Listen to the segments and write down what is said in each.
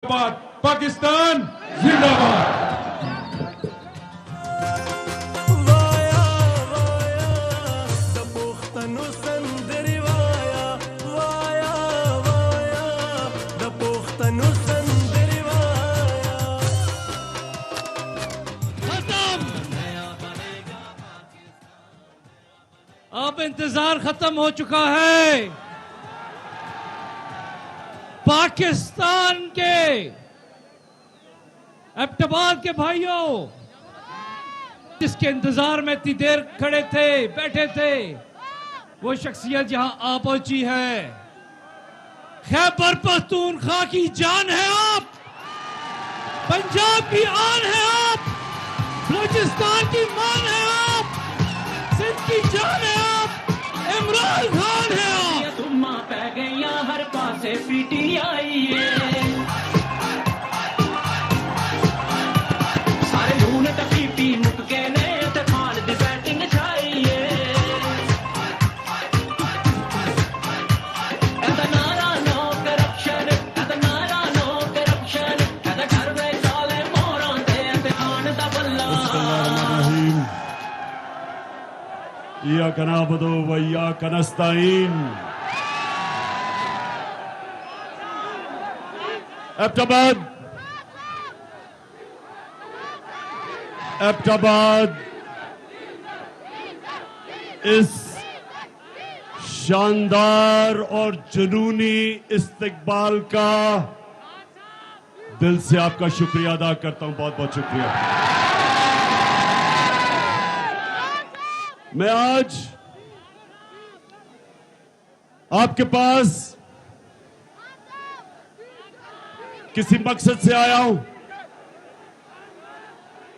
पाकिस्तान जिंदाबाद। अब इंतजार खत्म हो चुका है। पाकिस्तान के एबटाबाद के भाइयों, जिसके इंतजार में इतनी देर खड़े थे, बैठे थे, वो शख्सियत यहां आ पहुंची है। खैबर पख्तूनख्वा की जान है आप, पंजाब की आन है आप, बलूचिस्तान की मान है आप, सिंध की जान है आप, इमरान खान है आप। धुम्मा पै गईया हर पासे पीटीआई सारे लून टपी पी मुक के ने ते खान दी बैटिंग छाई एदा नारा नो करप्शन, एदा नारा नो करप्शन, एदा घर में चाले मोरां ते खान दा बल्ला। इय्याका नअबुदु व इय्याका नस्तईन। एबटाबाद इस शानदार और जुनूनी इस्तकबाल का दिल से आपका शुक्रिया अदा करता हूं। बहुत बहुत शुक्रिया। मैं आज आपके पास किसी मकसद से आया हूं।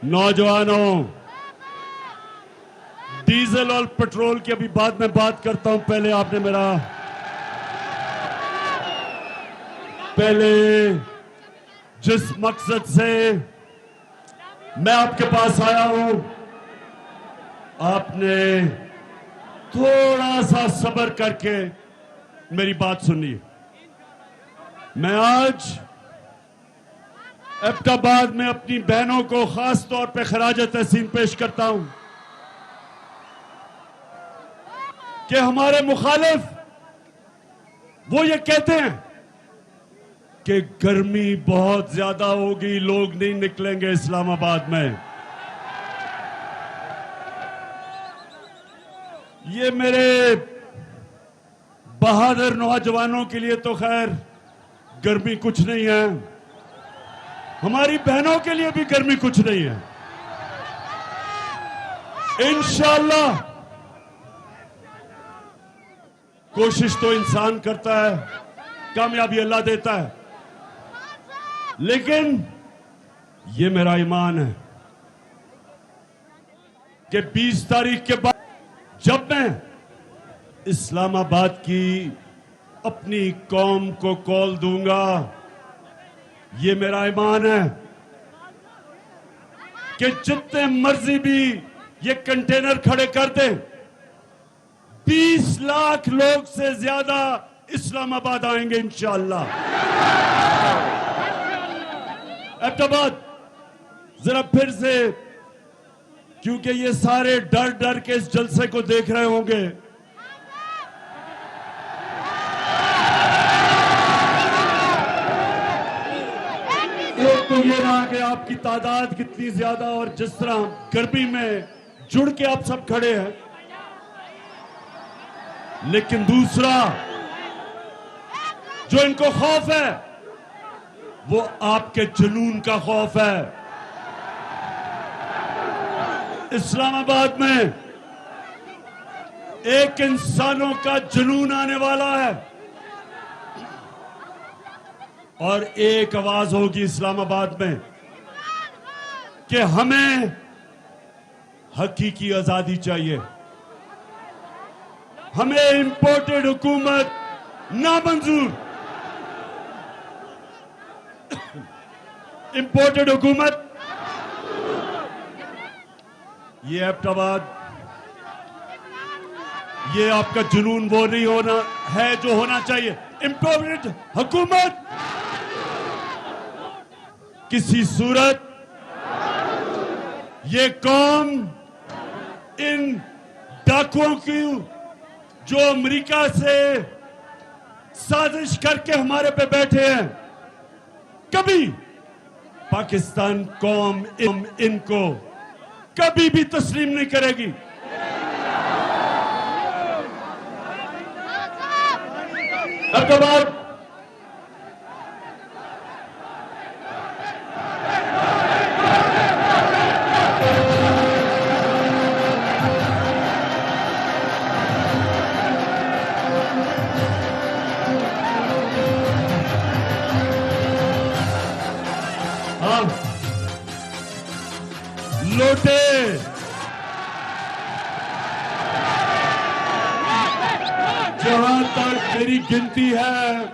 नौजवानों, डीजल और पेट्रोल की अभी बाद में बात करता हूं। पहले जिस मकसद से मैं आपके पास आया हूं, आपने थोड़ा सा सब्र करके मेरी बात सुनिए। मैं आज एबटाबाद में अपनी बहनों को खास तौर पे खराज तहसीन पेश करता हूं कि हमारे मुखालिफ वो ये कहते हैं कि गर्मी बहुत ज्यादा होगी, लोग नहीं निकलेंगे इस्लामाबाद में। ये मेरे बहादुर नौजवानों के लिए तो खैर गर्मी कुछ नहीं है, हमारी बहनों के लिए भी गर्मी कुछ नहीं है। इंशाअल्लाह कोशिश तो इंसान करता है, कामयाबी अल्लाह देता है, लेकिन ये मेरा ईमान है कि 20 तारीख के बाद जब मैं इस्लामाबाद की अपनी कौम को कॉल दूंगा, ये मेरा ईमान है कि जितने मर्जी भी ये कंटेनर खड़े कर दे, 20 लाख लोग से ज्यादा इस्लामाबाद आएंगे इंशाअल्लाह। एबटाबाद जरा फिर से, क्योंकि ये सारे डर डर के इस जलसे को देख रहे होंगे, एक तो ये रहा कि आपकी तादाद कितनी ज्यादा और जिस तरह गर्मी में जुड़ के आप सब खड़े हैं, लेकिन दूसरा जो इनको खौफ है वो आपके जुनून का खौफ है। इस्लामाबाद में एक इंसानों का जुनून आने वाला है और एक आवाज होगी इस्लामाबाद में कि हमें हकीकी आजादी चाहिए, हमें इंपोर्टेड हुकूमत नामंजूर। इंपोर्टेड हुकूमत, ये एबटाबाद, ये आपका जुनून वो नहीं होना है जो होना चाहिए। इंपोर्टेड हुकूमत किसी सूरत ये कौम इन डाकुओं की जो अमेरिका से साजिश करके हमारे पे बैठे हैं, कभी पाकिस्तान कौम इनको कभी भी तस्लीम नहीं करेगी। अब लोटे जहां तक मेरी गिनती है,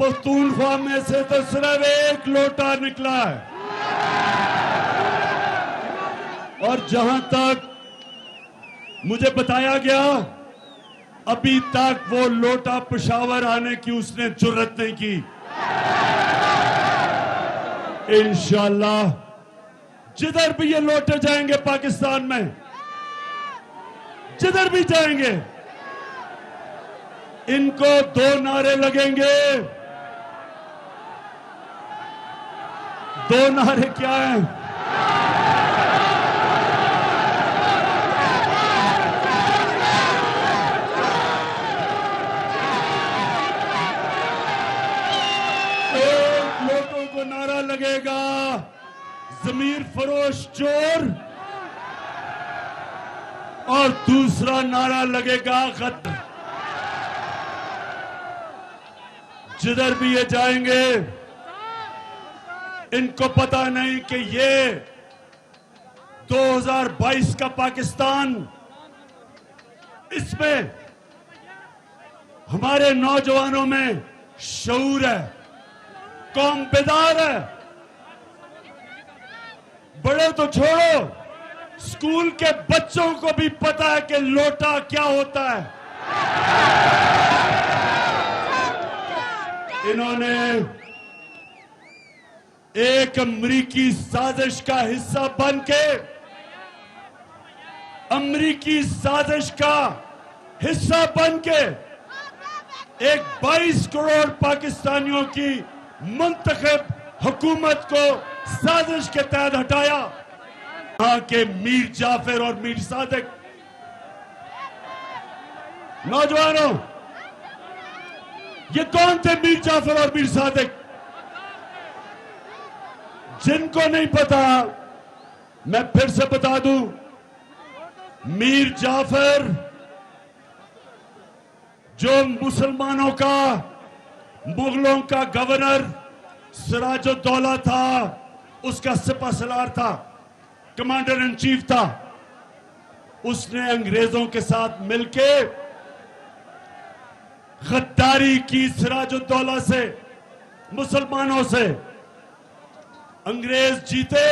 पख्तूनख्वा में से तो सिर्फ एक लोटा निकला है, और जहां तक मुझे बताया गया अभी तक वो लोटा पेशावर आने की उसने जुर्रत नहीं की। इंशाअल्लाह जिधर भी ये लौटे जाएंगे पाकिस्तान में, जिधर भी जाएंगे, इनको दो नारे लगेंगे। दो नारे क्या हैं? एक लोगों को नारा लगेगा ज़मीर फरोश चोर, और दूसरा नारा लगेगा गद्दार। जिधर भी ये जाएंगे, इनको पता नहीं कि ये 2022 का पाकिस्तान, इसमें हमारे नौजवानों में शऊर है, कौम बेदार है। बड़े तो छोड़ो, स्कूल के बच्चों को भी पता है कि लोटा क्या होता है। इन्होंने एक अमरीकी साजिश का हिस्सा बनके, अमरीकी साजिश का हिस्सा बनके एक 22 करोड़ पाकिस्तानियों की मुंतखब हुकूमत को साजिश के तहत हटाया। यहां के मीर जाफर और मीर सादिक नौजवानों, ये कौन थे मीर जाफर और मीर सादिक? जिनको नहीं पता, मैं फिर से बता दूं, मीर जाफर जो मुसलमानों का, मुगलों का गवर्नर सिराजुद्दौला था, उसका सिपह सलार था, कमांडर इन चीफ था। उसने अंग्रेजों के साथ मिलके गद्दारी की सिराजुद्दौला से, मुसलमानों से। अंग्रेज जीते,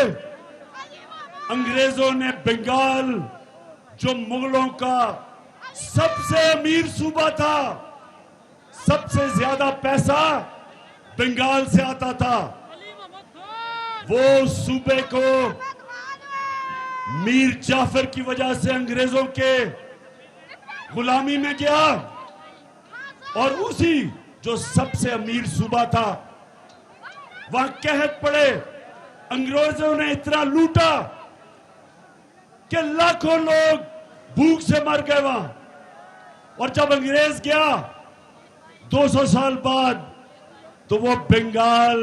अंग्रेजों ने बंगाल, जो मुगलों का सबसे अमीर सूबा था, सबसे ज्यादा पैसा बंगाल से आता था, वो सूबे को मीर जाफर की वजह से अंग्रेजों के गुलामी में गया, और उसी जो सबसे अमीर सूबा था वहां कहत पड़े। अंग्रेजों ने इतना लूटा कि लाखों लोग भूख से मर गए वहां। और जब अंग्रेज गया 200 साल बाद, तो वो बंगाल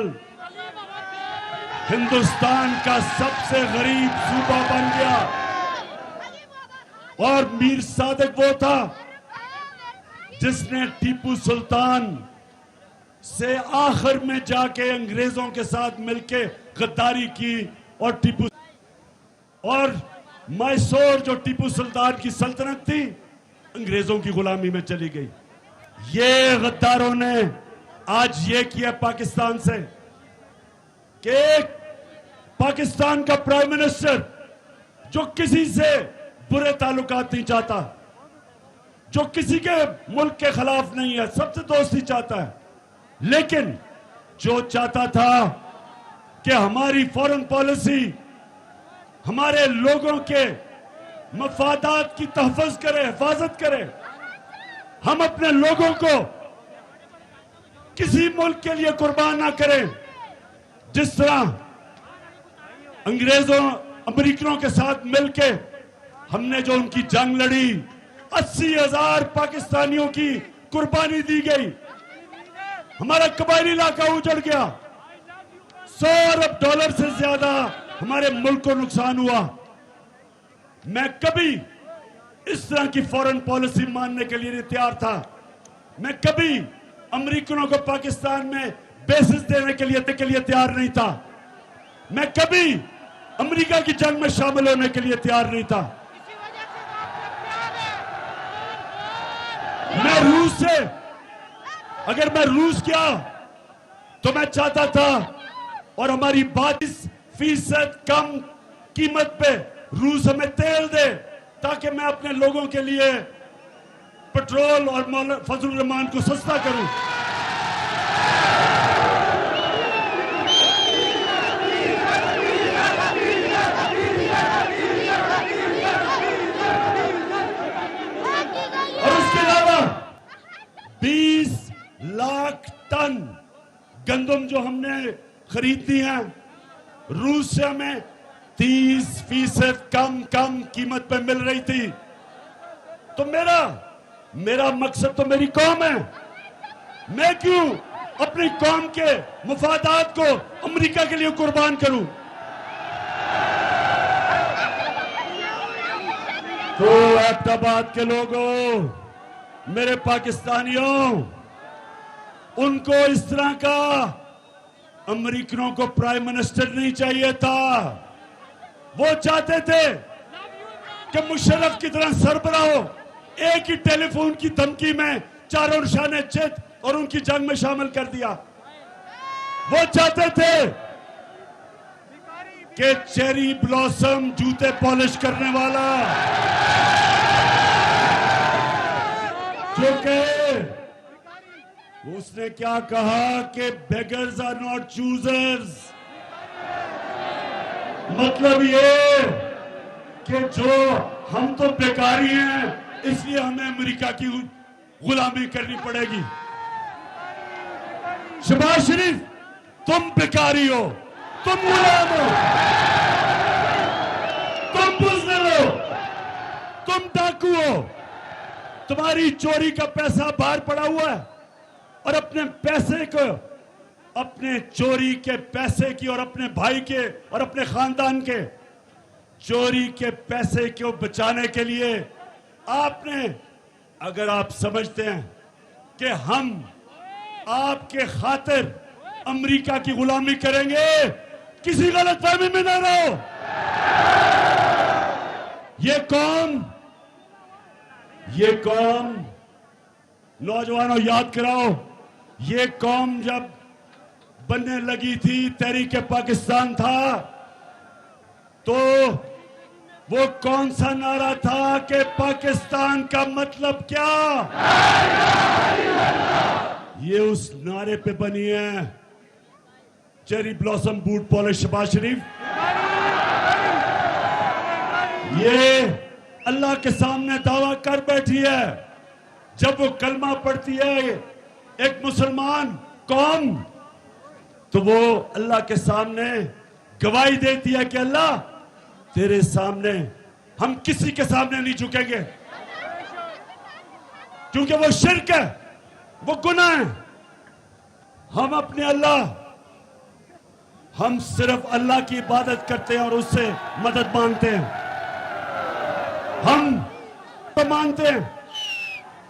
हिंदुस्तान का सबसे गरीब सूबा बन गया। और मीर सादिक वो था जिसने टीपू सुल्तान से आखिर में जाके अंग्रेजों के साथ मिलके गद्दारी की, और टीपू और मैसूर जो टीपू सुल्तान की सल्तनत थी, अंग्रेजों की गुलामी में चली गई। ये गद्दारों ने आज ये किया पाकिस्तान से कि पाकिस्तान का प्राइम मिनिस्टर जो किसी से बुरे ताल्लुकात नहीं चाहता, जो किसी के मुल्क के खिलाफ नहीं है, सबसे दोस्ती चाहता है, लेकिन जो चाहता था कि हमारी फॉरेन पॉलिसी हमारे लोगों के मफादात की तहफ़्फ़ुज़ करे, हिफाजत करे। हम अपने लोगों को किसी मुल्क के लिए कुर्बान ना करें। जिस तरह अंग्रेजों अमेरिकनों के साथ मिलके हमने जो उनकी जंग लड़ी, 80,000 पाकिस्तानियों की कुर्बानी दी गई, हमारा कबायली इलाका उजड़ गया, $100 अरब से ज्यादा हमारे मुल्क को नुकसान हुआ। मैं कभी इस तरह की फॉरेन पॉलिसी मानने के लिए नहीं तैयार था। मैं कभी अमेरिकनों को पाकिस्तान में बेसिस देने के लिए तैयार नहीं था। मैं कभी अमेरिका की जंग में शामिल होने के लिए तैयार नहीं था। मैं रूस से, अगर मैं रूस गया तो मैं चाहता था और हमारी 22% कम कीमत पे रूस हमें तेल दे, ताकि मैं अपने लोगों के लिए पेट्रोल और फजल रहमान को सस्ता करूं। और उसके अलावा 20 लाख टन गंदम जो हमने खरीदनी है रूस से, हमें 30% कम कीमत पे मिल रही थी। तो मेरा मकसद तो मेरी कौम है। मैं क्यों अपनी कौम के मुफादात को अमेरिका के लिए कुर्बान करूं? तो एबटाबाद के लोगों, मेरे पाकिस्तानियों, उनको इस तरह का अमेरिकनों को प्राइम मिनिस्टर नहीं चाहिए था। वो चाहते थे कि मुशर्रफ की तरह सरबराह हो, एक ही टेलीफोन की धमकी में चारों निशाने चित और उनकी जंग में शामिल कर दिया। वो चाहते थे कि चेरी ब्लॉसम जूते पॉलिश करने वाला जो कहे, उसने क्या कहा कि बेगर्स आर नॉट चूजर्स। मतलब ये कि जो हम तो बेकारी हैं, इसलिए हमें अमेरिका की गुलामी करनी पड़ेगी। शहबाज शरीफ, तुम बेकारी हो, तुम गुलाम हो, तुम बुज़दिल हो, तुम डाकू हो। तुम्हारी चोरी का पैसा बाहर पड़ा हुआ है और अपने पैसे को, अपने चोरी के पैसे की और अपने भाई के और अपने खानदान के चोरी के पैसे को बचाने के लिए आपने, अगर आप समझते हैं कि हम आपके खातिर अमेरिका की गुलामी करेंगे, किसी गलतफहमी में ना रहो। ये कौम नौजवानों याद कराओ, ये कौम जब बनने लगी थी, तहरीक पाकिस्तान था, तो वो कौन सा नारा था कि पाकिस्तान का मतलब क्या? ये उस नारे पे बनी है cherry blossom boot polish Shahbaz Sharif. ये अल्लाह के सामने दावा कर बैठी है। जब वो कलमा पढ़ती है एक मुसलमान कौम, तो वो अल्लाह के सामने गवाही देती है कि अल्लाह, तेरे सामने हम किसी के सामने नहीं झुकेंगे, क्योंकि वो शिर्क है, वो गुनाह है। हम अपने अल्लाह, हम सिर्फ अल्लाह की इबादत करते हैं और उससे मदद मांगते हैं। हम तो मानते हैं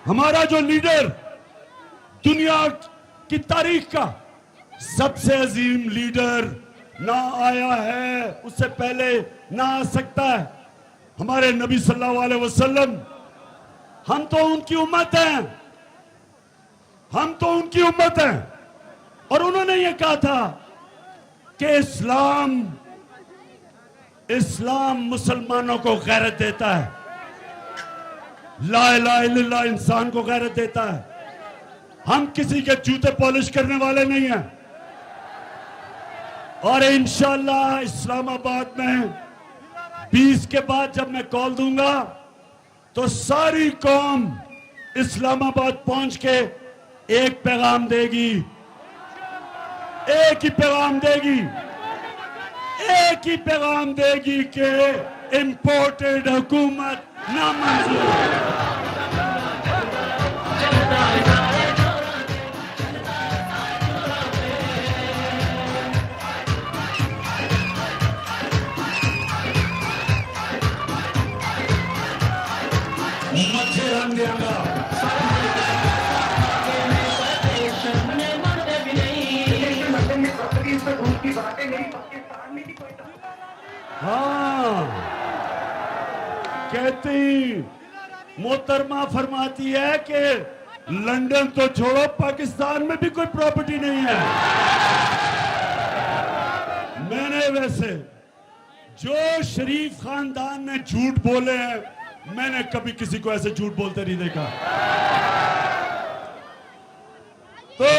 हमारा जो लीडर दुनिया की तारीख का सबसे अजीम लीडर ना आया है, उससे पहले ना आ सकता है, हमारे नबी सल्लल्लाहु अलैहि वसल्लम। हम तो उनकी उम्मत हैं, हम तो उनकी उम्मत हैं। और उन्होंने ये कहा था कि इस्लाम मुसलमानों को गैरत देता है, ला इलाहा इल्लल्लाह इंसान को गैरत देता है। हम किसी के जूते पॉलिश करने वाले नहीं हैं। और इंशाल्लाह इस्लामाबाद में 20 के बाद जब मैं कॉल दूंगा तो सारी कौम इस्लामाबाद पहुंच के एक पैगाम देगी, एक ही पैगाम देगी, एक ही पैगाम देगी कि इंपोर्टेड हुकूमत नामंजूर। मच्छे रंग देगा हाँ, कहती मोहतरमा फरमाती है कि लंदन तो छोड़ो, पाकिस्तान में भी कोई प्रॉपर्टी नहीं है। मैंने वैसे जो शरीफ खानदान ने झूठ बोले हैं, मैंने कभी किसी को ऐसे झूठ बोलते नहीं देखा। तो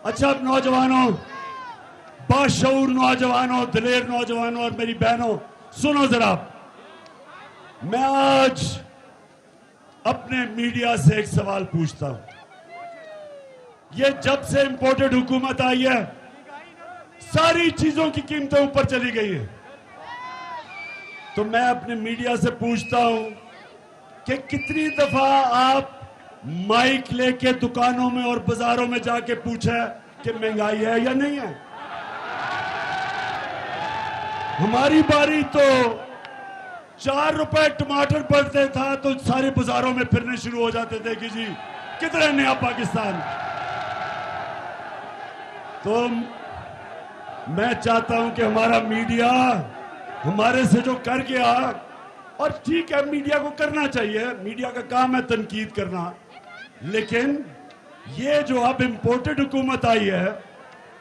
अच्छा, अब नौजवानों, बाशऊर नौजवानों, दिलेर नौजवानों और मेरी बहनों, सुनो जरा। मैं आज अपने मीडिया से एक सवाल पूछता हूं। ये जब से इंपोर्टेड हुकूमत आई है, सारी चीजों की कीमतें ऊपर चली गई है। तो मैं अपने मीडिया से पूछता हूं कि कितनी दफा आप माइक लेके दुकानों में और बाजारों में जाके पूछा कि महंगाई है या नहीं है। हमारी बारी तो 4 रुपए टमाटर पड़ते था तो सारे बाजारों में फिरने शुरू हो जाते थे कि जी किधर है नया पाकिस्तान। तो मैं चाहता हूं कि हमारा मीडिया हमारे से जो कर गया, और ठीक है मीडिया को करना चाहिए, मीडिया का काम है तनकीद करना, लेकिन ये जो अब इंपोर्टेड हुकूमत आई है,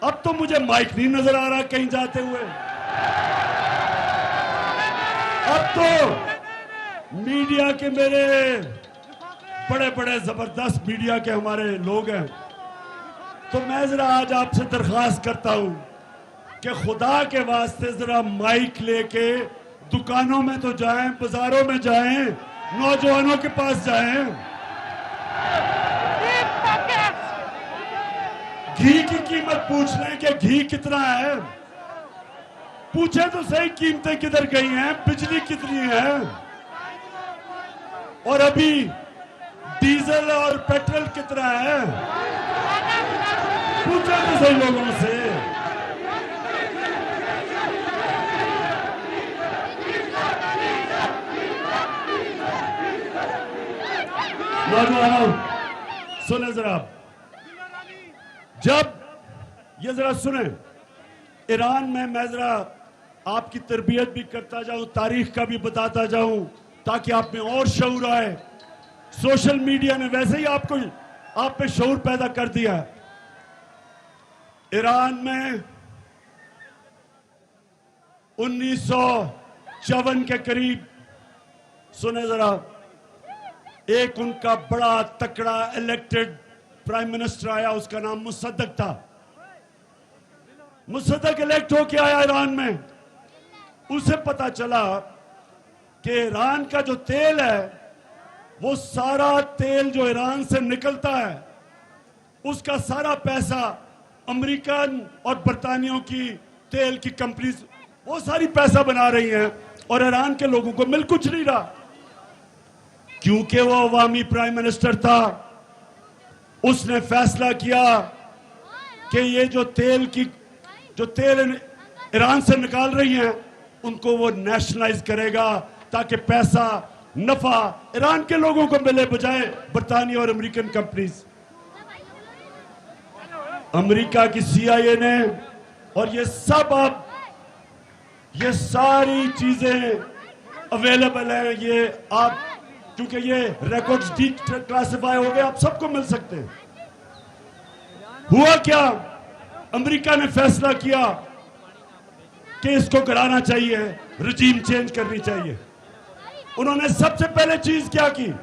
अब तो मुझे माइक नहीं नजर आ रहा कहीं जाते हुए। अब तो मीडिया के मेरे बड़े बड़े जबरदस्त मीडिया के हमारे लोग हैं, तो मैं जरा आज आपसे दरख्वास्त करता हूं कि खुदा के वास्ते जरा माइक लेके दुकानों में तो जाएं, बाजारों में जाएं, नौजवानों के पास जाएं। घी की कीमत पूछ लें कि घी कितना है, पूछे तो सही कीमतें किधर गई हैं, बिजली कितनी है, और अभी डीजल और पेट्रोल कितना है, पूछे तो सही लोगों से। नौजवानों सुने जरा, जब ये जरा सुने, ईरान में मैं जरा आपकी तरबियत भी करता जाऊं, तारीख का भी बताता जाऊं, ताकि आप में और शऊर आए। सोशल मीडिया ने वैसे ही आप पे शऊर पैदा कर दिया। ईरान में 1954 के करीब, सुने जरा, एक उनका बड़ा तकड़ा इलेक्टेड प्राइम मिनिस्टर आया, उसका नाम मुसद्दक था। मुसद्दक इलेक्ट होके आया ईरान में। उसे पता चला कि ईरान का जो तेल है, वो सारा तेल जो ईरान से निकलता है, उसका सारा पैसा अमेरिकन और बरतानियों की तेल की कंपनीज वो सारी पैसा बना रही हैं, और ईरान के लोगों को मिल कुछ नहीं रहा, क्योंकि वो अवामी प्राइम मिनिस्टर था। उसने फैसला किया कि ये जो तेल ईरान से निकाल रही हैं, उनको वो नेशनलाइज करेगा, ताकि पैसा नफा ईरान के लोगों को मिले, बजाय बरतानिया और अमेरिकन कंपनीज। अमेरिका की CIA ने, और ये सब अब ये सारी चीजें अवेलेबल है, ये आप क्योंकि ये रिकॉर्ड्स डिक्लासिफाई हो गए, आप सबको मिल सकते हैं। हुआ क्या, अमेरिका ने फैसला किया कि इसको कराना चाहिए, रजीम चेंज करनी चाहिए। उन्होंने सबसे पहले चीज क्या की,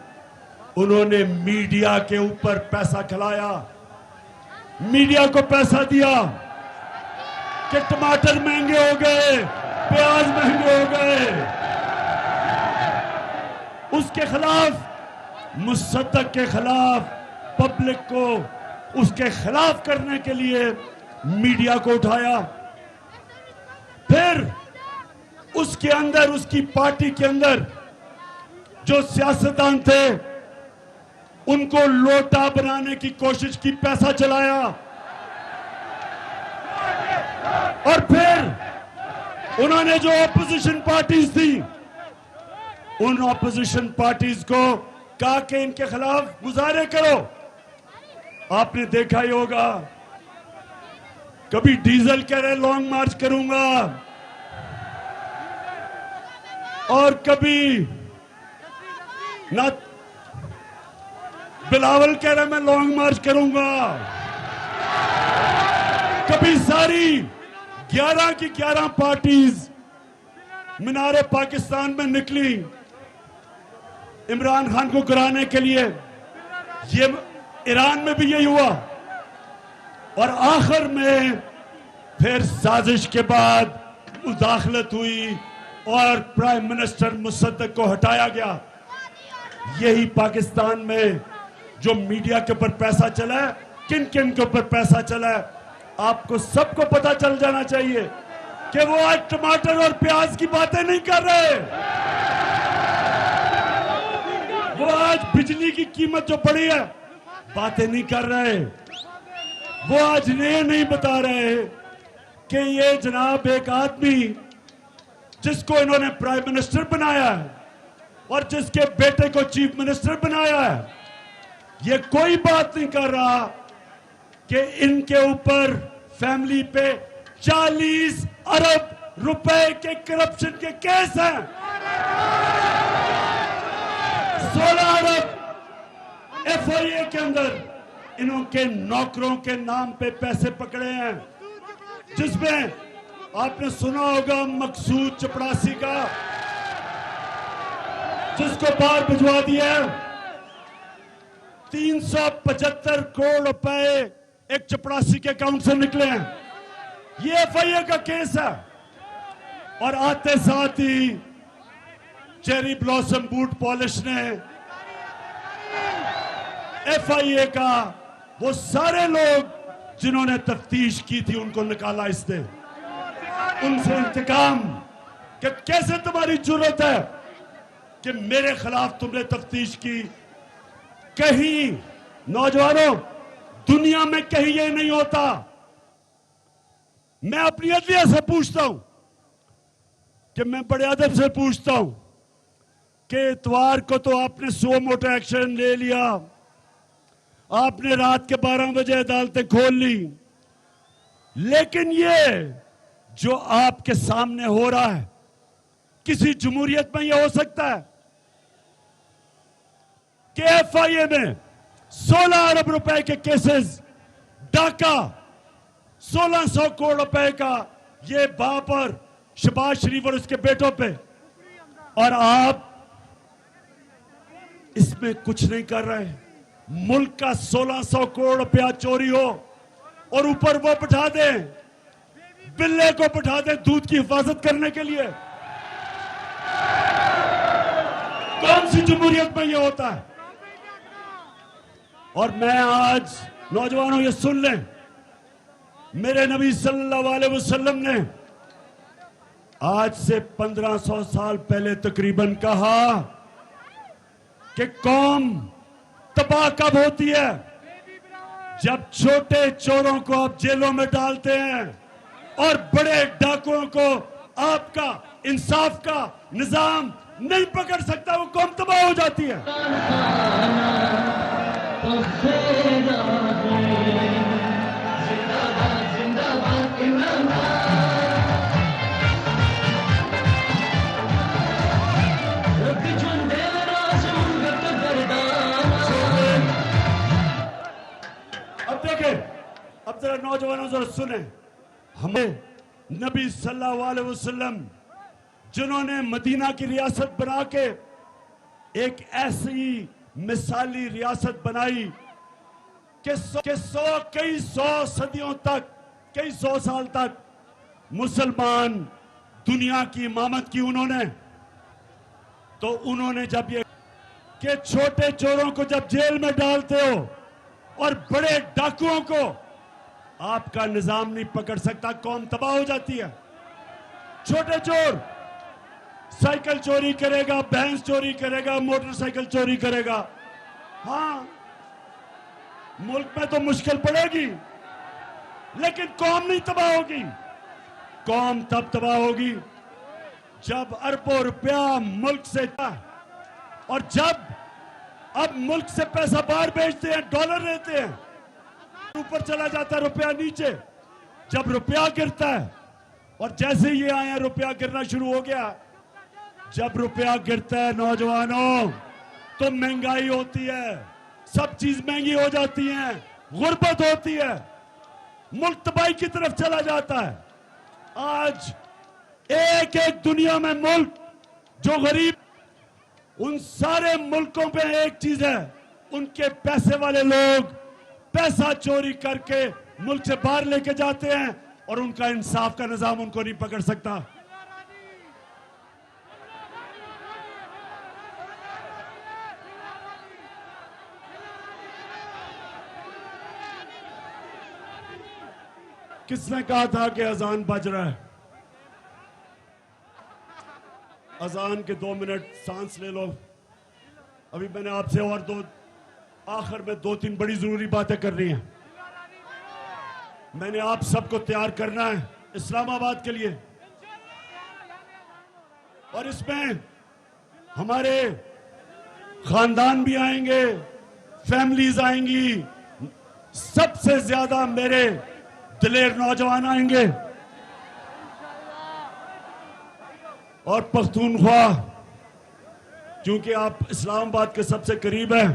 उन्होंने मीडिया के ऊपर पैसा खिलाया, मीडिया को पैसा दिया। कि टमाटर महंगे हो गए, प्याज महंगे हो गए। उसके खिलाफ, मुसद्दक के खिलाफ, पब्लिक को उसके खिलाफ करने के लिए मीडिया को उठाया। फिर उसके अंदर, उसकी पार्टी के अंदर जो सियासतदान थे, उनको लोटा बनाने की कोशिश की, पैसा चलाया। और फिर उन्होंने जो ऑपोजिशन पार्टीज थी, उन ऑपोजिशन पार्टीज को कहा कि इनके खिलाफ मुजाहरे करो। आपने देखा ही होगा, कभी डीजल कह रहे लॉन्ग मार्च करूंगा, और कभी ना बिलावल कह रहे मैं लॉन्ग मार्च करूंगा। कभी सारी 11 की 11 पार्टीज मीनारे पाकिस्तान में निकली इमरान खान को गिराने के लिए। ये ईरान में भी यही हुआ, और आखिर में फिर साजिश के बाद मुदाखलत हुई और प्राइम मिनिस्टर मुसद्दक को हटाया गया। यही पाकिस्तान में जो मीडिया के ऊपर पैसा चला है, किन किन के ऊपर पैसा चला है, आपको सबको पता चल जाना चाहिए कि वो आज टमाटर और प्याज की बातें नहीं कर रहे। वो आज बिजली की कीमत जो बढ़ी है, बातें नहीं कर रहे। वो आज ये नहीं बता रहे कि ये जनाब एक आदमी जिसको इन्होंने प्राइम मिनिस्टर बनाया है और जिसके बेटे को चीफ मिनिस्टर बनाया है, ये कोई बात नहीं कर रहा कि इनके ऊपर फैमिली पे 40 अरब रुपए के करप्शन के केस हैं। 16 अरब FIA के अंदर इनके नौकरों के नाम पे पैसे पकड़े हैं, जिसमें आपने सुना होगा मकसूद चपड़ासी का, जिसको बाहर भिजवा दिया। 375 करोड़ रुपए एक चपड़ासी के अकाउंट से निकले हैं। ये FIA का केस है। और आते साथ ही चेरी ब्लॉसम बूट पॉलिश ने FIA का वो सारे लोग जिन्होंने तफ्तीश की थी, उनको निकाला इसने, उनसे इंतकाम कि कैसे तुम्हारी जुर्रत है कि मेरे खिलाफ तुमने तफ्तीश की। कहीं नौजवानों, दुनिया में कहीं ये नहीं होता। मैं अपनी अदलिया से पूछता हूं कि मैं बड़े अदब से पूछता हूं कि इतवार को तो आपने सो मोटो एक्शन ले लिया, आपने रात के 12 बजे अदालतें खोल ली, लेकिन ये जो आपके सामने हो रहा है, किसी जमहूरियत में यह हो सकता है कि FIA में 16 अरब रुपए के केसेस, डाका 1600 करोड़ रुपए का ये बाप और शहबाज शरीफ और उसके बेटों पे, और आप इसमें कुछ नहीं कर रहे। मुल्क का 1600 करोड़ रुपया चोरी हो और ऊपर वो बिठा दें, बिल्ले को बिठा दें दूध की हिफाजत करने के लिए। कौन सी जमहूरियत में ये होता है? और मैं आज नौजवानों ये सुन लें, मेरे नबी सल्लल्लाहु अलैहि वसल्लम ने आज से 1500 साल पहले तकरीबन कहा कि कौम तबाह कब होती है? जब छोटे चोरों को आप जेलों में डालते हैं और बड़े डाकुओं को आपका इंसाफ का निजाम नहीं पकड़ सकता, वो कौम तबाह हो जाती है। अब देखें, अब जरा नौजवानों जरा सुने, हमें नबी सल्लल्लाहु अलैहि वसल्लम जिन्होंने मदीना की रियासत बना के एक ऐसी मिसाली रियासत बनाई कि कई सौ सदियों तक, कई सौ साल तक मुसलमान दुनिया की इमामत की उन्होंने, तो उन्होंने जब ये कि छोटे चोरों को जब जेल में डालते हो और बड़े डाकुओं को आपका निजाम नहीं पकड़ सकता, कौम तबाह हो जाती है। छोटे चोर साइकिल चोरी करेगा, भैंस चोरी करेगा, मोटरसाइकिल चोरी करेगा, हाँ मुल्क में तो मुश्किल पड़ेगी, लेकिन कौम नहीं तबाह होगी। कौम तब तबाह होगी जब अरबों रुपया मुल्क से, और जब अब मुल्क से पैसा बाहर भेजते हैं, डॉलर लेते हैं, ऊपर चला जाता है रुपया नीचे। जब रुपया गिरता है, और जैसे ये आए रुपया गिरना शुरू हो गया, जब रुपया गिरता है नौजवानों तो महंगाई होती है, सब चीज महंगी हो जाती है, गुर्बत होती है, मुल्क तबाही की तरफ चला जाता है। आज एक एक दुनिया में मुल्क जो गरीब, उन सारे मुल्कों पे एक चीज है, उनके पैसे वाले लोग पैसा चोरी करके मुल्क से बाहर लेके जाते हैं और उनका इंसाफ का निजाम उनको नहीं पकड़ सकता। किसने कहा था कि अजान बज रहा है? अजान के 2 मिनट सांस ले लो। अभी मैंने आपसे और आखिर में 2-3 बड़ी जरूरी बातें करनी है। मैंने आप सबको तैयार करना है इस्लामाबाद के लिए, और इसमें हमारे खानदान भी आएंगे, फैमिलीज आएंगी, सबसे ज्यादा मेरे दिलेर नौजवान आएंगे, और पख्तूनख्वा, क्योंकि आप इस्लामाबाद के सबसे करीब हैं,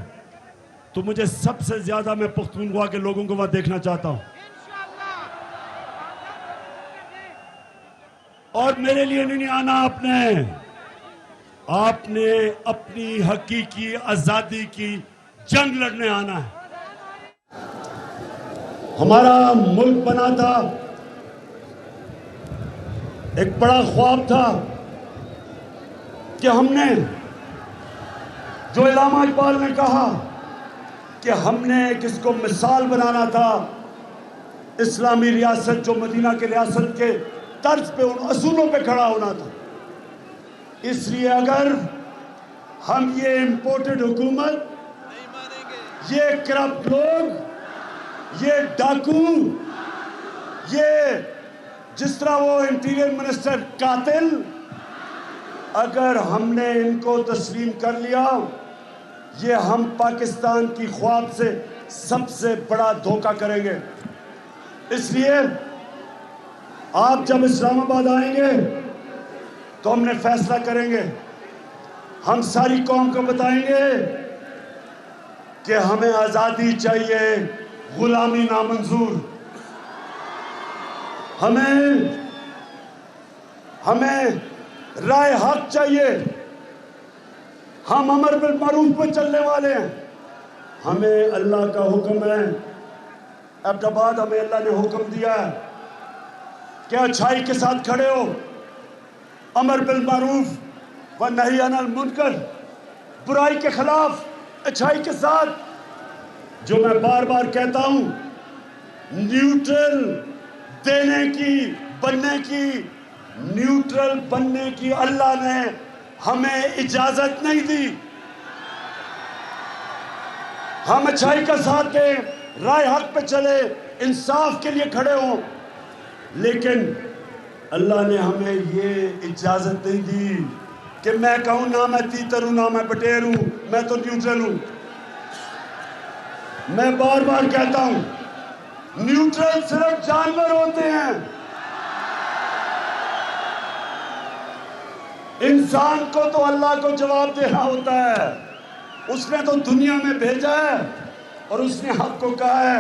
तो मुझे सबसे ज्यादा मैं पख्तूनख्वा के लोगों को वहां देखना चाहता हूं। और मेरे लिए नहीं आना आपने अपनी हकीकी आजादी की जंग लड़ने आना है। हमारा मुल्क बना था, एक बड़ा ख्वाब था कि हमने, जो इल्लामा इकबाल ने कहा कि हमने किसको मिसाल बनाना था, इस्लामी रियासत जो मदीना की रियासत के तर्ज पे, उन असूलों पे खड़ा होना था। इसलिए अगर हम ये इंपोर्टेड हुकूमत, ये करप्ट लोग, ये डाकू, ये जिस तरह वो इंटीरियर मिनिस्टर कातिल, अगर हमने इनको तस्लीम कर लिया, ये हम पाकिस्तान की ख्वाब से सबसे बड़ा धोखा करेंगे। इसलिए आप जब इस्लामाबाद आएंगे तो हमने फैसला करेंगे, हम सारी कौम को बताएंगे कि हमें आज़ादी चाहिए, गुलामी नामंजूर। हमें राय हक चाहिए, हम अमर बिल मारूफ पे चलने वाले हैं। हमें अल्लाह का हुक्म है, अब्दाबाद हमें अल्लाह ने हुक्म दिया है कि अच्छाई के साथ खड़े हो, अमर बिल मारूफ व नही अनिल मुनकर, बुराई के खिलाफ अच्छाई के साथ। जो मैं बार बार कहता हूं, न्यूट्रल बनने की अल्लाह ने हमें इजाजत नहीं दी। हम अच्छाई का साथ दें, राय हक पे चले, इंसाफ के लिए खड़े हों, लेकिन अल्लाह ने हमें ये इजाजत नहीं दी कि मैं कहूं ना मैं तीतर हूं ना मैं बटेर हूं, मैं तो न्यूट्रल हूं। मैं बार बार कहता हूं, न्यूट्रल सिर्फ जानवर होते हैं। इंसान को तो अल्लाह को जवाब देना होता है, उसने तो दुनिया में भेजा है और उसने आपको कहा है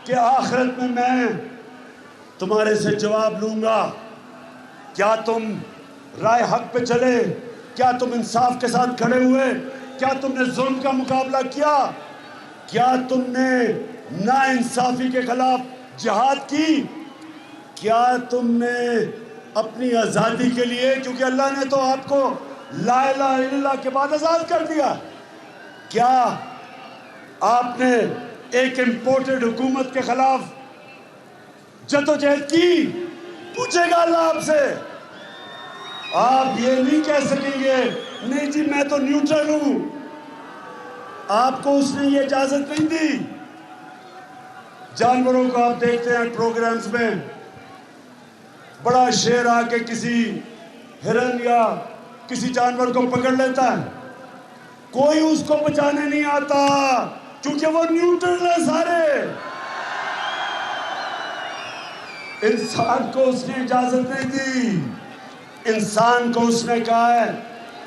कि आखिरत में मैं तुम्हारे से जवाब लूंगा। क्या तुम राय हक पे चले? क्या तुम इंसाफ के साथ खड़े हुए? क्या तुमने जुल्म का मुकाबला किया? क्या तुमने नाइंसाफी के खिलाफ जिहाद की? क्या तुमने अपनी आजादी के लिए, क्योंकि अल्लाह ने तो आपको ला इलाहा इल्लल्लाह के बाद आजाद कर दिया, क्या आपने एक इंपोर्टेड हुकूमत के खिलाफ जदोजहद की? पूछेगा अल्लाह आपसे। आप ये नहीं कह सकेंगे नहीं जी मैं तो न्यूट्रल हूं। आपको उसने ये इजाजत नहीं दी। जानवरों को आप देखते हैं प्रोग्राम्स में, बड़ा शेर आके किसी हिरन या किसी जानवर को पकड़ लेता है, कोई उसको बचाने नहीं आता क्योंकि वो न्यूट्रल है सारे। इंसान को उसने इजाजत नहीं दी। इंसान को उसने कहा है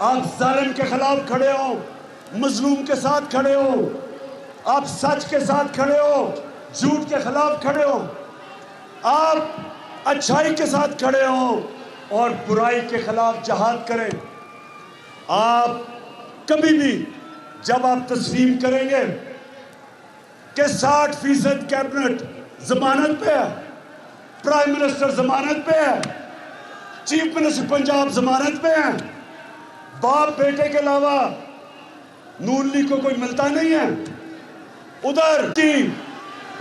आप जालिम के खिलाफ खड़े हो, मजलूम के साथ खड़े हो, आप सच के साथ खड़े हो, झूठ के खिलाफ खड़े हो, आप अच्छाई के साथ खड़े हो और बुराई के खिलाफ जहाद करें। आप कभी भी जब आप तस्लीम करेंगे कि 60% कैबिनेट जमानत पे है, प्राइम मिनिस्टर जमानत पे है, चीफ मिनिस्टर पंजाब जमानत पे है, बाप बेटे के अलावा नून लीग को कोई मिलता नहीं है, उधर की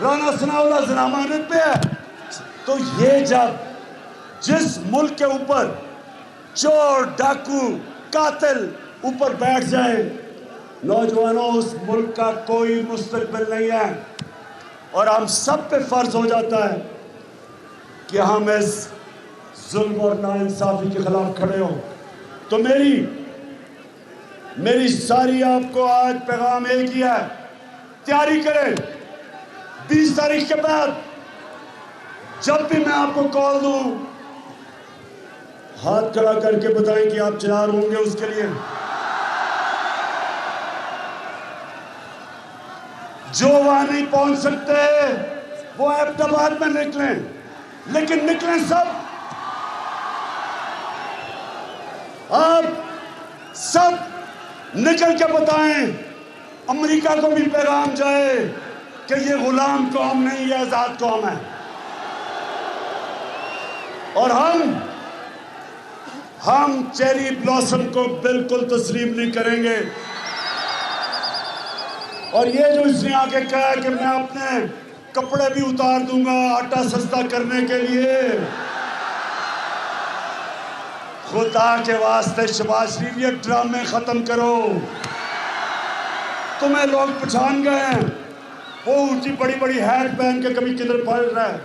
राना सनाउल्लाह जमानत पे है, तो ये जब जिस मुल्क के ऊपर चोर डाकू कातिल ऊपर बैठ जाए, नौजवानों उस मुल्क का कोई मुस्तकबिल नहीं है। और हम सब पे फर्ज हो जाता है कि हम इस जुल्म और नाइंसाफी के खिलाफ खड़े हो। तो मेरी सारी आपको आज पैगाम एक ही है, तैयारी करें। 20 तारीख के बाद जब भी मैं आपको कॉल दूं, हाथ खड़ा करके बताएं कि आप तैयार होंगे उसके लिए। जो वहां नहीं पहुंच सकते वो एबटाबाद में निकलें, लेकिन निकलें सब। आप सब निकल के बताएं, अमेरिका को भी पैगाम जाए कि ये गुलाम कौम नहीं, ये आजाद कौम है। और हम चेरी ब्लॉसम को बिल्कुल तस्लीम नहीं करेंगे। और ये जो इसने आके कहा कि मैं अपने कपड़े भी उतार दूंगा आटा सस्ता करने के लिए, खुदा के वास्ते शहबाज शरीफ ये ड्रामे खत्म करो। तुम्हें लोग पहचान गए हैं, वो ऊंची बड़ी बड़ी हैट पहन के कभी किधर पड़ रहा है,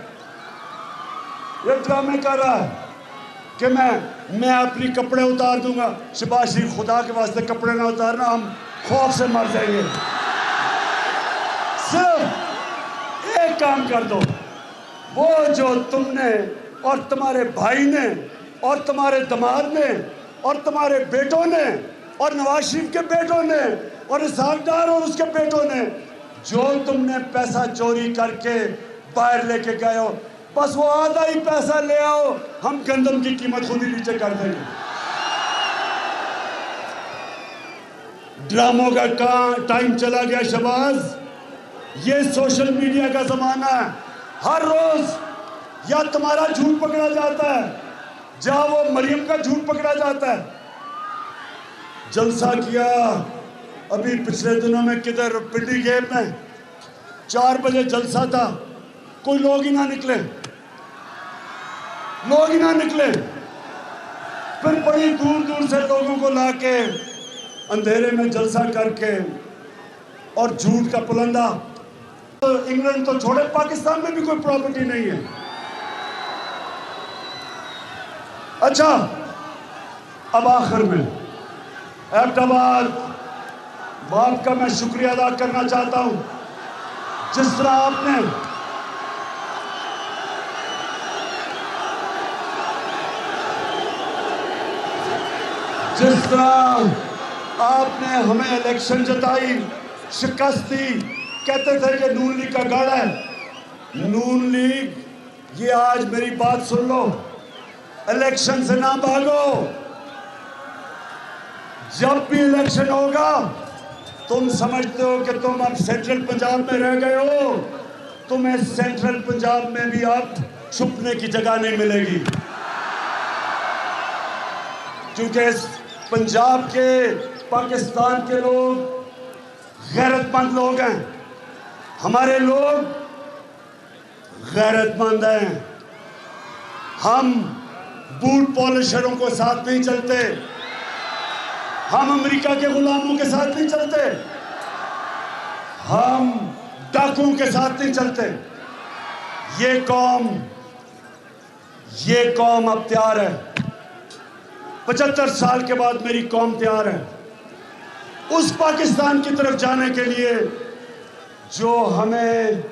ये ड्रामे कर रहा है कि मैं अपनी कपड़े उतार दूंगा। शहबाज शरीफ खुदा के वास्ते कपड़े ना उतारना, हम खौफ से मर जाएंगे। सिर्फ एक काम कर दो, वो जो तुमने और तुम्हारे भाई ने और तुम्हारे दामाद ने और तुम्हारे बेटों ने और नवाज शरीफ के बेटों ने और इसहाक डार और उसके बेटों ने जो तुमने पैसा चोरी करके बाहर लेके गए हो, बस वो आधा ही पैसा ले आओ, हम गंदम की कीमत खुद ही नीचे कर देंगे। ड्रामों का टाइम चला गया शहबाज। ये सोशल मीडिया का जमाना है, हर रोज या तुम्हारा झूठ पकड़ा जाता है, जहां वो मरियम का झूठ पकड़ा जाता है। जलसा किया अभी पिछले दिनों में किधर, पिंडी गेट में 4 बजे जलसा था, कोई लोग ही ना निकले, फिर बड़ी दूर दूर से लोगों को लाके अंधेरे में जलसा करके और झूठ का पुलंदा। तो इंग्लैंड तो छोड़े, पाकिस्तान में भी कोई प्रॉपर्टी नहीं है। अच्छा, अब आखिर में एबटाबाद बाप का मैं शुक्रिया अदा करना चाहता हूं, जिस तरह आपने हमें इलेक्शन जताई, शिकस्त दी। कहते थे कि नून लीग का गढ़ है, नून लीग ये आज मेरी बात सुन लो, इलेक्शन से ना भागो। जब भी इलेक्शन होगा तुम समझते हो कि तुम अब सेंट्रल पंजाब में रह गए हो, तुम्हें सेंट्रल पंजाब में भी अब छुपने की जगह नहीं मिलेगी, क्योंकि इस पंजाब के, पाकिस्तान के लोग गैरतमंद लोग हैं। हमारे लोग गैरतमंद हैं। हम बूट पॉलिशरों को साथ नहीं चलते, हम अमेरिका के गुलामों के साथ नहीं चलते, हम डाकुओं के साथ नहीं चलते। ये कौम अब तैयार है। 75 साल के बाद मेरी कौम तैयार है उस पाकिस्तान की तरफ जाने के लिए जो हमें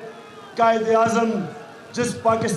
कायदे आज़म जिस पाकिस्तान